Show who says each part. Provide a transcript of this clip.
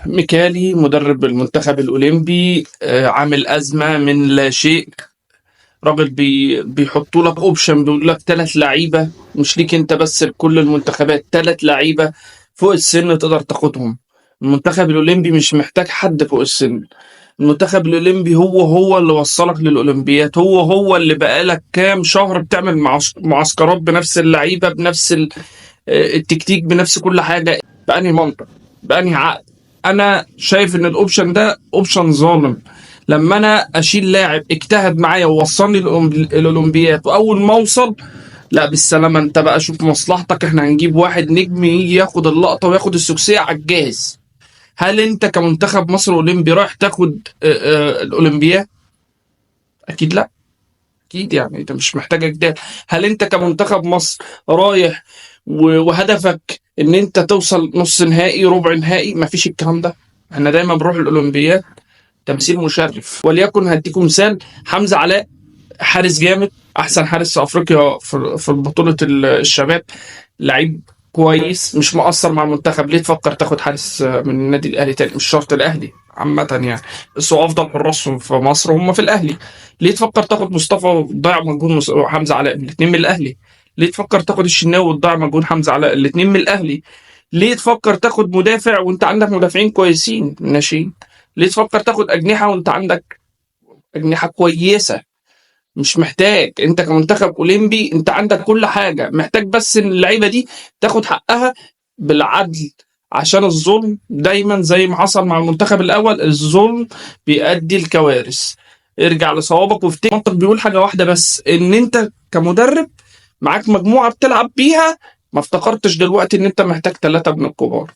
Speaker 1: ميكالي مدرب المنتخب الأولمبي عامل أزمة من لا شيء. راجل بيحطوا لك اوبشن، بيقول لك 3 لعيبة مش ليك انت بس، لكل المنتخبات 3 لعيبة فوق السن تقدر تاخدهم. المنتخب الأولمبي مش محتاج حد فوق السن. المنتخب الأولمبي هو اللي وصلك للأولمبيات، هو اللي بقالك كام شهر بتعمل معسكرات بنفس اللعيبة، بنفس التكتيك، بنفس كل حاجة. بأنهي منطق؟ بأنهي عقل؟ انا شايف ان الاوبشن ده اوبشن ظالم. لما انا اشيل لاعب اجتهد معايا ووصلني الاولمبياد، واول ما اوصل لا بالسلامه، انت بقى شوف مصلحتك، احنا هنجيب واحد نجم يجي ياخد اللقطه وياخد السكسيه على الجاهز. هل انت كمنتخب مصر اولمبي رايح تاخد الاولمبياد؟ اكيد لا. اكيد يعني انت مش محتاج جدال. هل انت كمنتخب مصر رايح وهدفك ان انت توصل نص نهائي ربع نهائي؟ مفيش الكلام ده. احنا دايما بنروح الاولمبياد تمثيل مشرف. وليكن هديكم مثال: حمزه علاء حارس جامد، احسن حارس في افريقيا في بطوله الشباب، لعيب كويس، مش مقصر مع المنتخب. ليه تفكر تاخد حارس من النادي الاهلي تاني؟ مش شرط الاهلي عامة يعني، بس هو افضل حراس في مصر هم في الاهلي. ليه تفكر تاخد مصطفى وتضيع مجهود حمزه علاء؟ الاثنين من الاهلي. ليه تفكر تاخد الشناوي وتضيع مجهود حمزه علاء؟ الاثنين من الاهلي. ليه تفكر تاخد مدافع وانت عندك مدافعين كويسين ناشئين؟ ليه تفكر تاخد اجنحه وانت عندك اجنحه كويسه؟ مش محتاج. انت كمنتخب اولمبي انت عندك كل حاجه، محتاج بس ان اللعيبه دي تاخد حقها بالعدل. عشان الظلم دايما زي ما حصل مع المنتخب الاول، الظلم بيؤدي الكوارث. ارجع لصوابك وافتكر، المنطق بيقول حاجه واحده بس: ان انت كمدرب معاك مجموعه بتلعب بيها، ما افتكرتش دلوقتي ان انت محتاج 3 من الكبار.